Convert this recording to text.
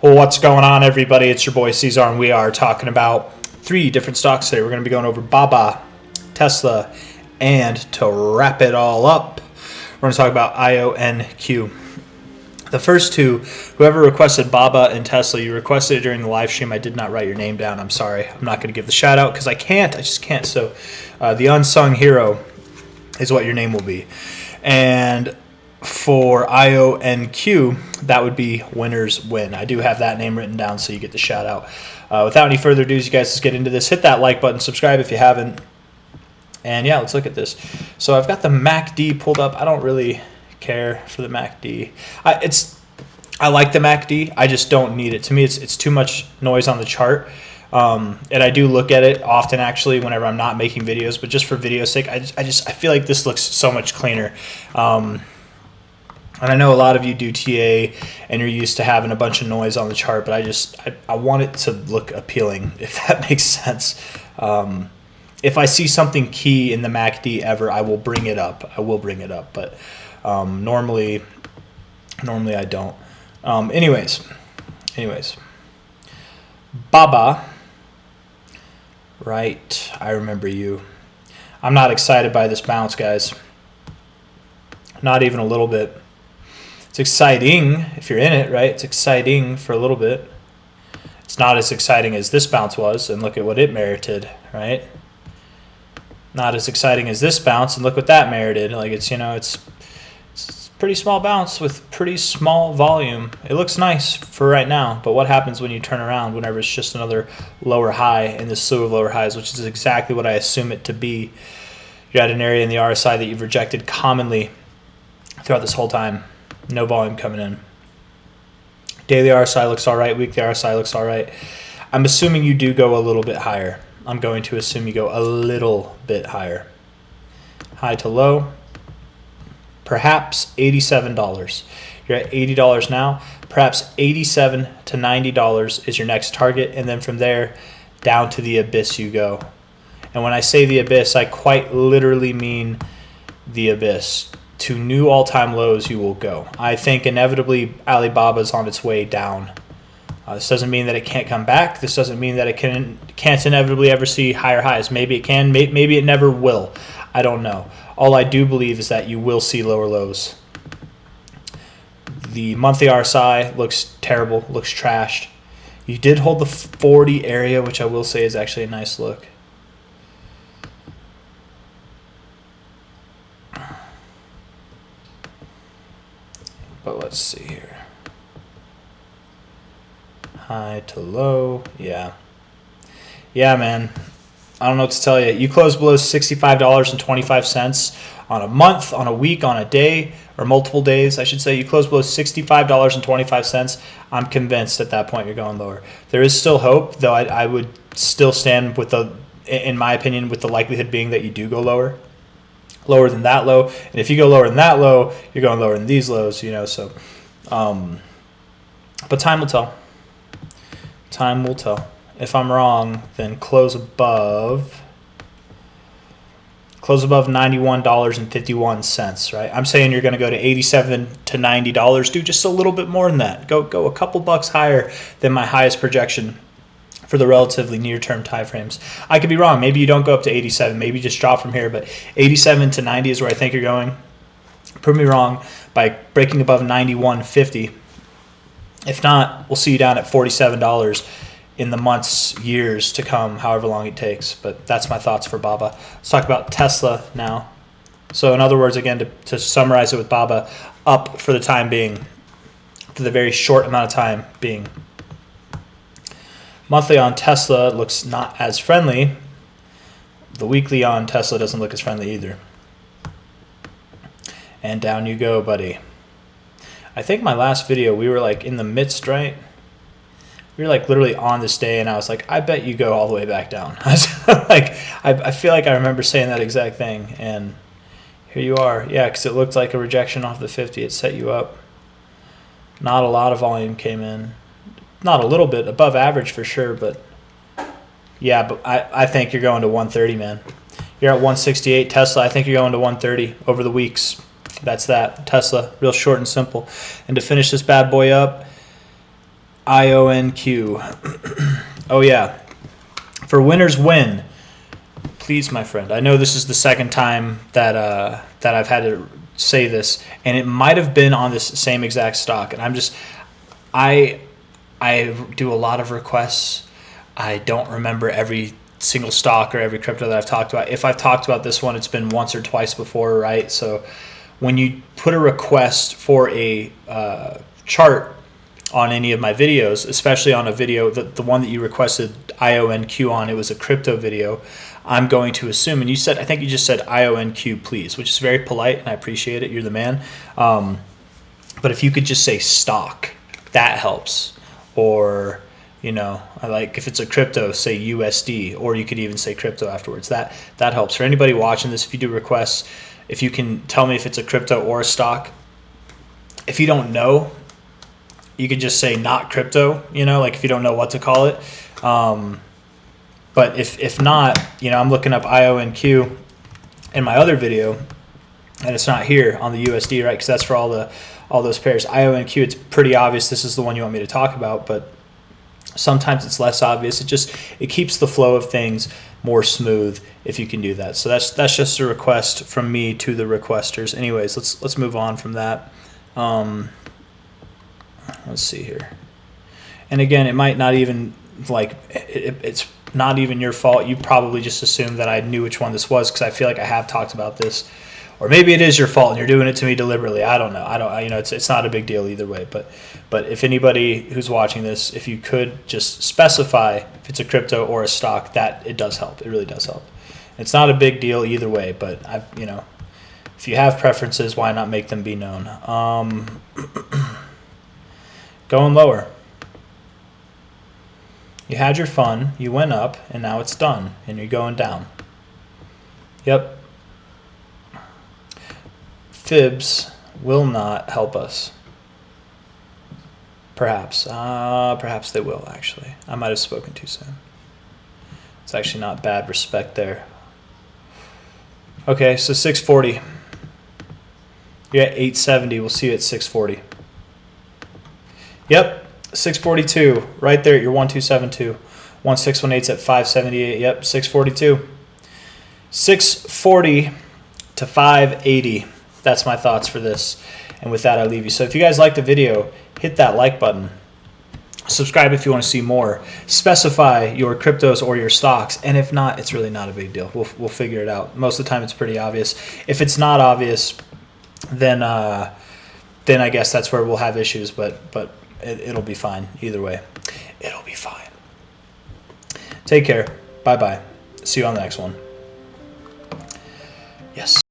Well, what's going on, everybody? It's your boy C-Zar, and we are talking about 3 different stocks today. We're going to be going over BABA, Tesla, and to wrap it all up, we're going to talk about IONQ. The first two, whoever requested BABA and Tesla, you requested it during the live stream. I did not write your name down. I'm sorry. I'm not going to give the shout out because I can't. I just can't. So the unsung hero is what your name will be. And for IONQ, that would be winners win. I do have that name written down, so you get the shout out. Without any further ado, you guys, let's get into this. Hit that like button, subscribe if you haven't, and yeah, let's look at this. So I've got the MACD pulled up. I don't really care for the MACD. I like the MACD. I just don't need it. To me, it's too much noise on the chart. And I do look at it often, actually, whenever I'm not making videos. But just for video's sake, I feel like this looks so much cleaner. And I know a lot of you do TA and you're used to having a bunch of noise on the chart, but I want it to look appealing, if that makes sense. If I see something key in the MACD ever, I will bring it up. But normally I don't. Anyways, BABA, right? I remember you. I'm not excited by this bounce, guys. Not even a little bit. It's exciting if you're in it, right? It's exciting for a little bit. It's not as exciting as this bounce was, and look at what it merited, right? Not as exciting as this bounce, and look what that merited. Like, it's, you know, it's a pretty small bounce with pretty small volume. It looks nice for right now, but what happens when you turn around whenever it's just another lower high in this slew of lower highs, which is exactly what I assume it to be. You're at an area in the RSI that you've rejected commonly throughout this whole time. No volume coming in. Daily RSI looks all right. Weekly RSI looks all right. I'm assuming you do go a little bit higher. I'm going to assume you go a little bit higher. High to low, perhaps $87. You're at $80 now. Perhaps $87 to $90 is your next target, and then from there down to the abyss you go. And when I say the abyss, I quite literally mean the abyss. To new all-time lows you will go. I think inevitably Alibaba is on its way down. This doesn't mean that it can't come back. This doesn't mean that it can't inevitably ever see higher highs. Maybe it can. Maybe it never will. I don't know. All I do believe is that you will see lower lows. The monthly RSI looks terrible. Looks trashed. You did hold the 40 area, which I will say is actually a nice look. But let's see here. High to low. Yeah, man. I don't know what to tell you. You close below $65.25 on a month, on a week, on a day, or multiple days, I should say. You close below $65.25. I'm convinced at that point you're going lower. There is still hope, though. I would still stand with in my opinion, with the likelihood being that you do go lower. Lower than that low, and if you go lower than that low, you're going lower than these lows, you know. So, but time will tell. Time will tell. If I'm wrong, then close above $91.51, right? I'm saying you're going to go to $87 to $90. Do just a little bit more than that. Go a couple bucks higher than my highest projection for the relatively near-term time frames. I could be wrong. Maybe you don't go up to 87. Maybe you just drop from here. But 87 to 90 is where I think you're going. Prove me wrong by breaking above 91.50. If not, we'll see you down at $47 in the months, years to come, however long it takes. But that's my thoughts for BABA. Let's talk about Tesla now. So in other words, again, to summarize it with BABA, up for the time being, for the very short amount of time being. Monthly on Tesla looks not as friendly. The weekly on Tesla doesn't look as friendly either. And down you go, buddy. I think my last video, we were like in the midst, right? We were like literally on this day, and I was like, I bet you go all the way back down. I was like, I feel like I remember saying that exact thing, and here you are. Yeah, because it looked like a rejection off the 50. It set you up. Not a lot of volume came in. Not a little bit, above average for sure, but yeah, but I think you're going to 130, man. You're at 168. Tesla, I think you're going to 130 over the weeks. That's that. Tesla, real short and simple. And to finish this bad boy up, IONQ. Oh yeah. For winners win. Please, my friend. I know this is the second time that that I've had to say this, and it might have been on this same exact stock. And I do a lot of requests. I don't remember every single stock or every crypto that I've talked about. If I've talked about this one, it's been once or twice before, right? So when you put a request for a chart on any of my videos, especially on a video, the one that you requested IONQ on, it was a crypto video, I'm going to assume, and you said, I think you just said IONQ please, which is very polite and I appreciate it, you're the man. But if you could just say stock, that helps. Or, you know, I like if it's a crypto, say USD, or you could even say crypto afterwards. That helps. For anybody watching this, if you do requests, if you can tell me if it's a crypto or a stock. If you don't know, you could just say not crypto, you know, like if you don't know what to call it. But if not, you know, I'm looking up IONQ in my other video, and it's not here on the USD, right? Because that's for all those pairs. IONQ, it's pretty obvious this is the one you want me to talk about, but sometimes it's less obvious. It keeps the flow of things more smooth if you can do that. So that's just a request from me to the requesters. Anyways, let's move on from that. Let's see here. And again, it might not even, like, it's not even your fault. You probably just assumed that I knew which one this was because I feel like I have talked about this. Or maybe it is your fault and you're doing it to me deliberately. I don't know. You know, it's not a big deal either way. But if anybody who's watching this, if you could just specify if it's a crypto or a stock, that it does help. It really does help. It's not a big deal either way. But you know, if you have preferences, why not make them be known? Going lower. You had your fun. You went up, and now it's done, and you're going down. Yep. Fibs will not help us. Perhaps. Perhaps they will, actually. I might have spoken too soon. It's actually not bad respect there. Okay, so 640. You're at 870. We'll see you at 640. Yep, 642. Right there at your 1272. 1618's at 578. Yep, 642. 640 to 580. That's my thoughts for this. And with that, I leave you. So if you guys like the video, hit that like button. Subscribe if you want to see more. Specify your cryptos or your stocks. And if not, it's really not a big deal. We'll figure it out. Most of the time, it's pretty obvious. If it's not obvious, then I guess that's where we'll have issues. But it'll be fine either way. It'll be fine. Take care. Bye-bye. See you on the next one. Yes.